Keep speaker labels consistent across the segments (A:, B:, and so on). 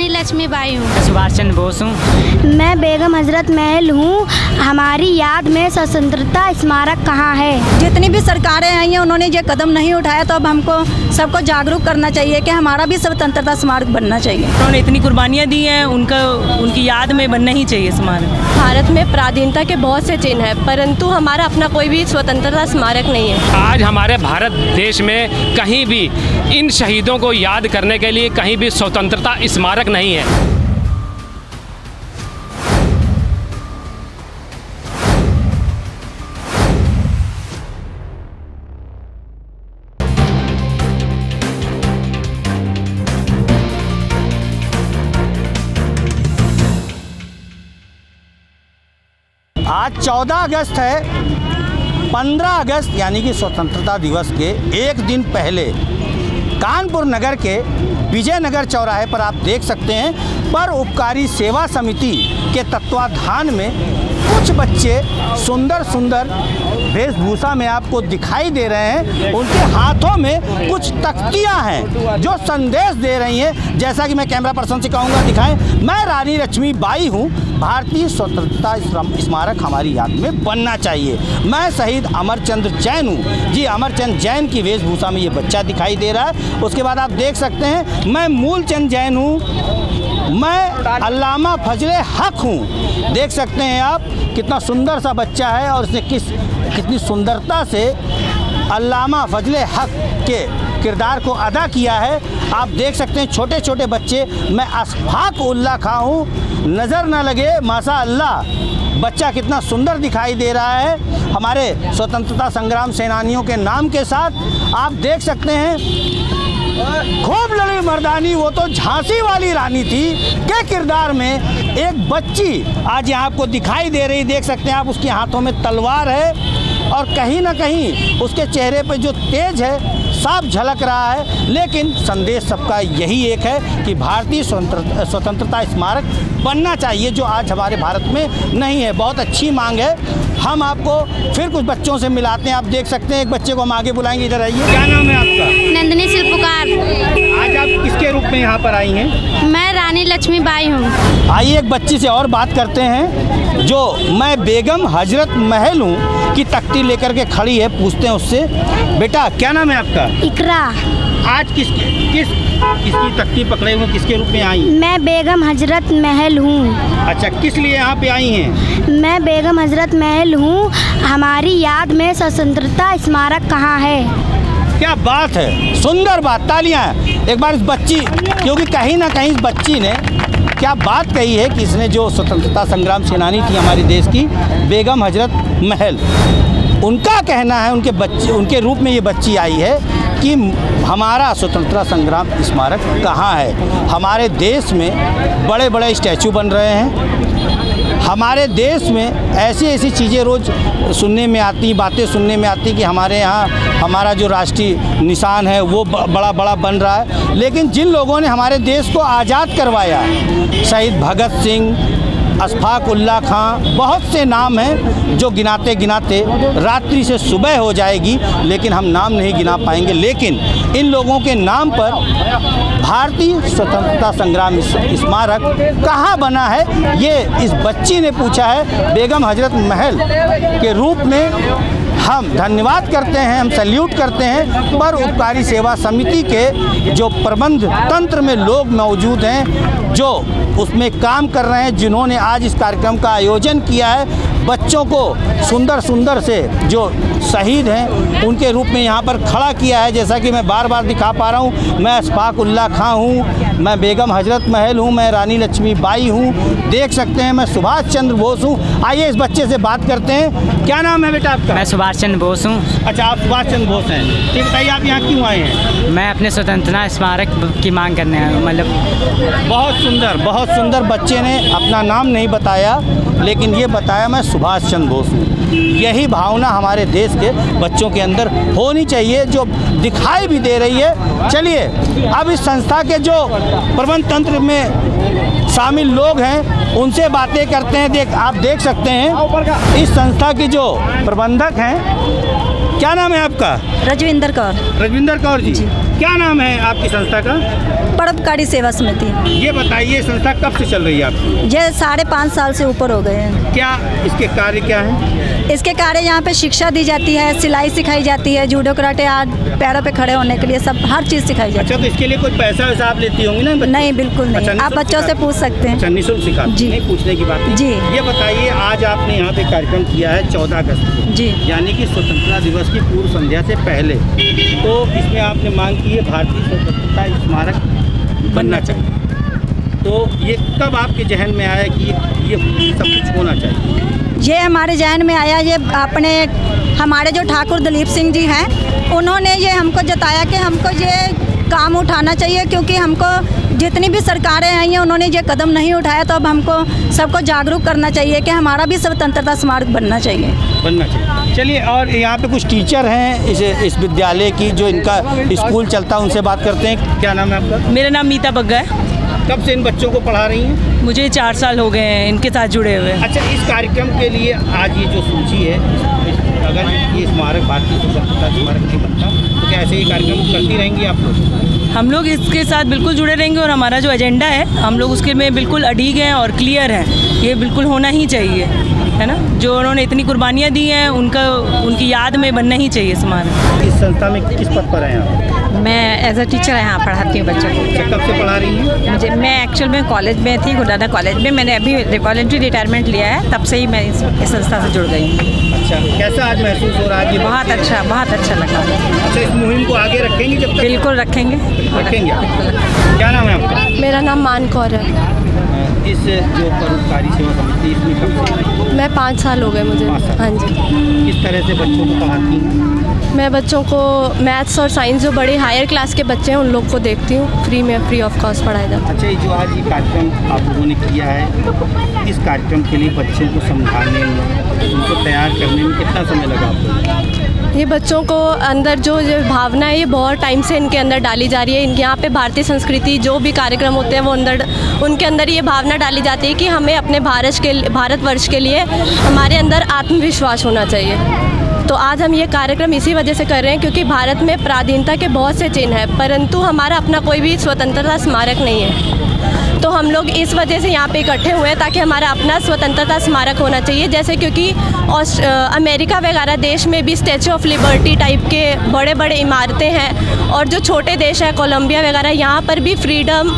A: रानी लक्ष्मीबाई हूँ।
B: मैं सुभाष चंद्र बोस हूँ।
C: मैं बेगम हजरत महल हूँ। हमारी याद में स्वतंत्रता स्मारक कहाँ है?
D: जितनी भी सरकारें आई हैं उन्होंने ये कदम नहीं उठाया, तो अब हमको सबको जागरूक करना चाहिए कि हमारा भी स्वतंत्रता स्मारक बनना चाहिए।
B: उन्होंने इतनी कुर्बानियाँ दी हैं, उनकी याद में बनना ही चाहिए स्मारक।
E: भारत में पराधीनता के बहुत से चिन्ह हैं, परंतु हमारा अपना कोई भी स्वतंत्रता स्मारक नहीं है।
F: आज हमारे भारत देश में कहीं भी इन शहीदों को याद करने के लिए कहीं भी स्वतंत्रता स्मारक नहीं है।
G: आज 14 अगस्त है। 15 अगस्त यानी कि स्वतंत्रता दिवस के एक दिन पहले कानपुर नगर के विजयनगर चौराहे पर आप देख सकते हैं, पर उपकारी सेवा समिति के तत्वाधान में कुछ बच्चे सुंदर सुंदर वेशभूषा में आपको दिखाई दे रहे हैं। उनके हाथों में कुछ तख्तियां हैं जो संदेश दे रही हैं। जैसा कि मैं कैमरा पर्सन से कहूँगा दिखाएं, मैं रानी लक्ष्मीबाई हूँ, भारतीय स्वतंत्रता स्मारक हमारी याद में बनना चाहिए। मैं शहीद अमरचंद जैन हूँ। जी, अमरचंद जैन की वेशभूषा में ये बच्चा दिखाई दे रहा है। उसके बाद आप देख सकते हैं, मैं मूलचंद जैन हूँ, मैं अल्लामा फजले हक हूँ। देख सकते हैं आप कितना सुंदर सा बच्चा है और उसने कितनी सुंदरता से अल्लामा फजले हक के किरदार को अदा किया है। आप देख सकते हैं छोटे छोटे बच्चे, मैं अशफाक उल्ला खां हूँ, नज़र न लगे माशा अल्लाह। बच्चा कितना सुंदर दिखाई दे रहा है हमारे स्वतंत्रता संग्राम सेनानियों के नाम के साथ। आप देख सकते हैं खूब लड़ी मर्दानी, वो तो झांसी वाली रानी थी के किरदार में एक बच्ची आज यहाँ आपको दिखाई दे रही। देख सकते हैं आप, उसके हाथों में तलवार है और कहीं ना कहीं उसके चेहरे पे जो तेज है साफ झलक रहा है। लेकिन संदेश सबका यही एक है कि भारतीय स्वतंत्रता स्मारक बनना चाहिए, जो आज हमारे भारत में नहीं है। बहुत अच्छी मांग है। हम आपको फिर कुछ बच्चों से मिलाते हैं। आप देख सकते हैं एक बच्चे को हम आगे बुलाएंगे, इधर आइए। क्या नाम है आपका?
A: नंदिनी शिल्पकार।
G: आज आप किसके रूप में यहाँ पर आई हैं?
A: मैं रानी लक्ष्मीबाई हूँ।
G: आइए एक बच्ची से और बात करते हैं जो मैं बेगम हजरत महल हूँ की तख्ती लेकर के खड़ी है। पूछते हैं उससे, बेटा क्या नाम है आपका?
C: इकरा।
G: आज किसकी तख्ती पकड़े हुए, किसके रूप में आई?
C: मैं बेगम हजरत महल हूँ।
G: अच्छा, किस लिए यहाँ पे आई हैं?
C: मैं बेगम हजरत महल हूँ। हमारी याद में स्वतंत्रता स्मारक कहाँ है?
G: क्या बात है, सुंदर बात, तालियां एक बार इस बच्ची, क्योंकि कहीं ना कहीं इस बच्ची ने क्या बात कही है कि इसने जो स्वतंत्रता संग्राम सेनानी थी हमारे देश की, बेगम हजरत महल, उनका कहना है, उनके रूप में ये बच्ची आई है कि हमारा स्वतंत्रता संग्राम स्मारक कहाँ है। हमारे देश में बड़े बड़े स्टैचू बन रहे हैं। हमारे देश में ऐसी ऐसी चीज़ें रोज़ सुनने में आती, बातें सुनने में आती कि हमारे यहाँ हमारा जो राष्ट्रीय निशान है वो बड़ा बड़ा बन रहा है। लेकिन जिन लोगों ने हमारे देश को आज़ाद करवाया, शहीद भगत सिंह, अशफाक उल्ला खां, बहुत से नाम हैं जो गिनाते गिनाते रात्रि से सुबह हो जाएगी, लेकिन हम नाम नहीं गिना पाएंगे। लेकिन इन लोगों के नाम पर भारतीय स्वतंत्रता संग्राम स्मारक कहाँ बना है, ये इस बच्ची ने पूछा है। बेगम हजरत महल के रूप में हम धन्यवाद करते हैं, हम सैल्यूट करते हैं। पर उपकारी सेवा समिति के जो प्रबंध तंत्र में लोग मौजूद हैं, जो उसमें काम कर रहे हैं, जिन्होंने आज इस कार्यक्रम का आयोजन किया है, बच्चों को सुंदर सुंदर से जो शहीद हैं उनके रूप में यहाँ पर खड़ा किया है। जैसा कि मैं बार बार दिखा पा रहा हूँ, मैं अशफाक उल्ला खां हूँ, मैं बेगम हजरत महल हूँ, मैं रानी लक्ष्मीबाई हूँ। देख सकते हैं मैं सुभाष चंद्र बोस हूँ। आइए इस बच्चे से बात करते हैं। क्या नाम है बेटा आपका?
B: मैं सुभाष चंद्र बोस हूँ।
G: अच्छा, आप सुभाष चंद्र बोस हैं। ठीक, बताइए आप यहाँ क्यों आए हैं?
B: मैं अपने स्वतंत्रता स्मारक की मांग करने आया हूँ। मतलब
G: बहुत सुंदर बच्चे ने अपना नाम नहीं बताया, लेकिन ये बताया मैं सुभाष चंद्र बोस हूँ। यही भावना हमारे देश के बच्चों के अंदर होनी चाहिए, जो दिखाई भी दे रही है। चलिए अब इस संस्था के जो प्रबंध तंत्र में शामिल लोग हैं उनसे बातें करते हैं। आप देख सकते हैं इस संस्था की जो प्रबंधक हैं, क्या नाम है आपका?
D: रजविंदर कौर।
G: रजविंदर कौर जी, क्या नाम है आपकी संस्था का?
D: परोपकारी सेवा समिति।
G: ये बताइए संस्था कब से चल रही है आपकी?
D: ये 5.5 साल से ऊपर हो गए हैं।
G: क्या इसके कार्य क्या हैं?
D: इसके कार्य यहाँ पे शिक्षा दी जाती है, सिलाई सिखाई जाती है, जूडो कराटे आज पैरों पे खड़े होने के लिए सब हर चीज़ सिखाई जाती
G: अच्छा, तो इसके लिए कोई पैसा वैसा आप लेती होंगी ना?
D: है। नहीं, बिल्कुल नहीं।
G: अच्छा,
D: आप बच्चों से पूछ सकते हैं।
G: अच्छा, निःशुल्क सिखा?
D: जी।
G: नहीं, पूछने की बात नहीं।
D: जी।
G: ये बताइए आज आपने यहाँ पे कार्यक्रम किया है 14 अगस्त को,
D: जी।
G: यानी कि स्वतंत्रता दिवस की पूर्व संध्या से पहले, तो इसमें आपने मांग की है भारतीय स्वतंत्रता स्मारक बनना चाहिए। तो ये कब आपके जहन में आया कि ये सब कुछ होना चाहिए?
D: ये हमारे जहन में आया, ये अपने हमारे जो ठाकुर दलीप सिंह जी हैं उन्होंने ये हमको जताया कि हमको ये काम उठाना चाहिए, क्योंकि हमको जितनी भी सरकारें आई हैं उन्होंने ये कदम नहीं उठाया, तो अब हमको सबको जागरूक करना चाहिए कि हमारा भी स्वतंत्रता स्मारक बनना चाहिए।
G: चलिए, और यहाँ पे कुछ टीचर हैं इस विद्यालय की, जो इनका स्कूल चलता है, उनसे बात करते हैं। क्या नाम है आपका?
B: मेरा नाम मीता बग्गा है।
G: कब से इन बच्चों को पढ़ा रही हैं?
B: मुझे 4 साल हो गए हैं इनके साथ जुड़े हुए।
G: अच्छा, इस कार्यक्रम के लिए आज ये जो सूची है, अगर ये स्मारक भारतीय स्वतंत्रता स्मारक नहीं बनता तो क्या ऐसे ही कार्यक्रम करती रहेंगी आप लोग?
B: हम लोग इसके साथ बिल्कुल जुड़े रहेंगे और हमारा जो एजेंडा है हम लोग उसके में बिल्कुल अड़िग हैं और क्लियर हैं। ये बिल्कुल होना ही चाहिए, है ना। जो उन्होंने इतनी कुर्बानियाँ दी हैं उनकी याद में बनना ही चाहिए स्मारक।
G: इस संस्था में किस पद पर हैं आप?
H: मैं एज अ टीचर यहाँ पढ़ाती हूँ बच्चों को।
G: कब से पढ़ा रही हैं?
H: मैं एक्चुअल में कॉलेज में थी, गुरुदादा कॉलेज में। मैंने अभी वॉलंटरी रिटायरमेंट लिया है, तब से ही मैं इस संस्था से जुड़ गई हूँ।
G: अच्छा, कैसा आज महसूस हो रहा है?
H: बहुत अच्छा लगा।
G: अच्छा, इस मुहिम को आगे रखेंगी जब तक?
H: बिल्कुल रखेंगे।
G: क्या नाम है आपका?
E: मेरा नाम मान कौर है।
G: इस जो परोपकारी सेवा समिति, इसमें कब से?
E: मैं 5 साल हो गए मुझे।
G: 5 साल।
E: हाँ जी।
G: किस तरह से बच्चों को पढ़ाती हैं?
E: मैं बच्चों को मैथ्स और साइंस, जो बड़े हायर क्लास के बच्चे हैं उन लोग को देखती हूँ, फ्री ऑफ कॉस्ट पढ़ाया जाता है।
G: अच्छा, ये जो आज ये कार्यक्रम आप लोगों ने किया है, इस कार्यक्रम के लिए बच्चों को समझाने में, उनको तैयार करने में कितना समय लगा आपको?
E: ये बच्चों को अंदर जो भावना है ये बहुत टाइम से इनके अंदर डाली जा रही है। इनके यहाँ पे भारतीय संस्कृति जो भी कार्यक्रम होते हैं वो उनके अंदर ये भावना डाली जाती है कि हमें अपने भारतवर्ष के लिए हमारे अंदर आत्मविश्वास होना चाहिए। तो आज हम ये कार्यक्रम इसी वजह से कर रहे हैं क्योंकि भारत में पराधीनता के बहुत से चिन्ह हैं, परंतु हमारा अपना कोई भी स्वतंत्रता स्मारक नहीं है। तो हम लोग इस वजह से यहाँ पे इकट्ठे हुए हैं ताकि हमारा अपना स्वतंत्रता स्मारक होना चाहिए। जैसे क्योंकि अमेरिका वगैरह देश में भी स्टैचू ऑफ लिबर्टी टाइप के बड़े बड़े इमारतें हैं, और जो छोटे देश हैं कोलंबिया वगैरह, यहाँ पर भी फ्रीडम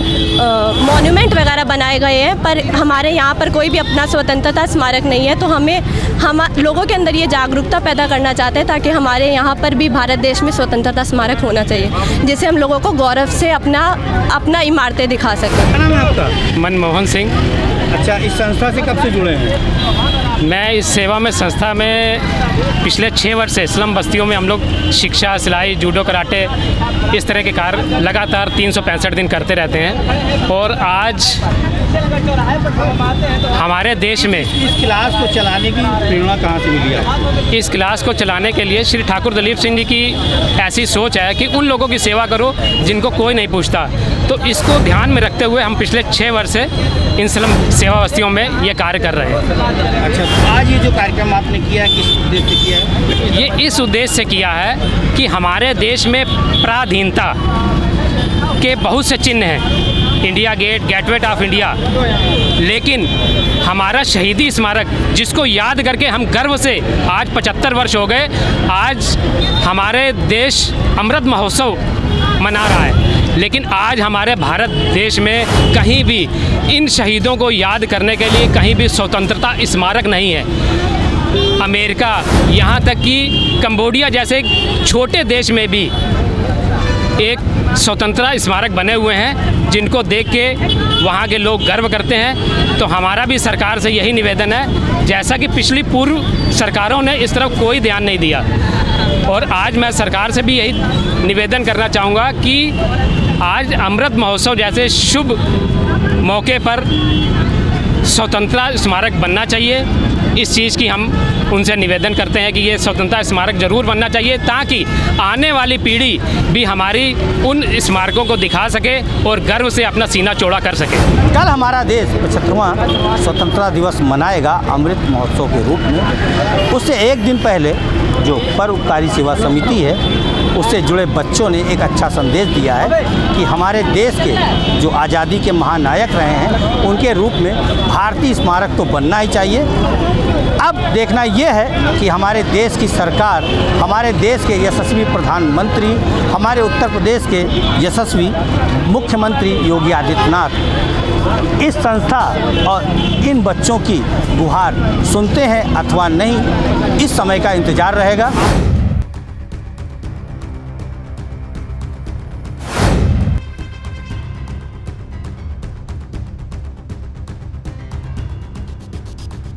E: मॉन्यूमेंट वगैरह बनाए गए हैं, पर हमारे यहाँ पर कोई भी अपना स्वतंत्रता स्मारक नहीं है। तो हम लोगों के अंदर ये जागरूकता पैदा करना चाहते हैं ताकि हमारे यहाँ पर भी भारत देश में स्वतंत्रता स्मारक होना चाहिए, जिससे हम लोगों को गौरव से अपना इमारतें दिखा सकें।
G: क्या नाम है आपका?
F: मनमोहन सिंह।
G: अच्छा, इस संस्था से कब से जुड़े हैं?
F: मैं इस सेवा में संस्था में पिछले 6 वर्ष से स्लम बस्तियों में हम लोग शिक्षा, सिलाई, जूडो कराटे, इस तरह के कार्य लगातार 365 दिन करते रहते हैं। और आज हमारे देश में
G: इस क्लास को चलाने की प्रेरणा कहाँ से मिली आपको?
F: इस क्लास को चलाने के लिए श्री ठाकुर दलीप सिंह जी की ऐसी सोच है कि उन लोगों की सेवा करो जिनको कोई नहीं पूछता। तो इसको ध्यान में रखते हुए हम पिछले 6 वर्ष से इन स्लम सेवा बस्तियों में ये कार्य कर रहे हैं।
G: अच्छा, तो आज ये जो कार्यक्रम आपने किया है किस उद्देश्य से किया है?
F: ये इस उद्देश्य से किया है कि हमारे देश में पराधीनता के बहुत से चिन्ह हैं, India Gate, gateway of India, लेकिन हमारा शहीदी स्मारक जिसको याद करके हम गर्व से आज 75 वर्ष हो गए, आज हमारे देश अमृत महोत्सव मना रहा है, लेकिन आज हमारे भारत देश में कहीं भी इन शहीदों को याद करने के लिए कहीं भी स्वतंत्रता स्मारक नहीं है। अमेरिका, यहाँ तक कि कंबोडिया जैसे छोटे देश में भी एक स्वतंत्रता स्मारक बने हुए हैं जिनको देख के वहाँ के लोग गर्व करते हैं। तो हमारा भी सरकार से यही निवेदन है, जैसा कि पिछली पूर्व सरकारों ने इस तरफ कोई ध्यान नहीं दिया, और आज मैं सरकार से भी यही निवेदन करना चाहूँगा कि आज अमृत महोत्सव जैसे शुभ मौके पर स्वतंत्रता स्मारक बनना चाहिए। इस चीज़ की हम उनसे निवेदन करते हैं कि ये स्वतंत्रता स्मारक जरूर बनना चाहिए ताकि आने वाली पीढ़ी भी हमारी उन स्मारकों को दिखा सके और गर्व से अपना सीना चौड़ा कर सके।
G: कल हमारा देश 75वां स्वतंत्रता दिवस मनाएगा अमृत महोत्सव के रूप में। उससे एक दिन पहले जो परोपकारी सेवा समिति है उससे जुड़े बच्चों ने एक अच्छा संदेश दिया है कि हमारे देश के जो आज़ादी के महानायक रहे हैं उनके रूप में भारतीय स्मारक तो बनना ही चाहिए। अब देखना यह है कि हमारे देश की सरकार, हमारे देश के यशस्वी प्रधानमंत्री, हमारे उत्तर प्रदेश के यशस्वी मुख्यमंत्री योगी आदित्यनाथ इस संस्था और इन बच्चों की गुहार सुनते हैं अथवा नहीं, इस समय का इंतज़ार रहेगा।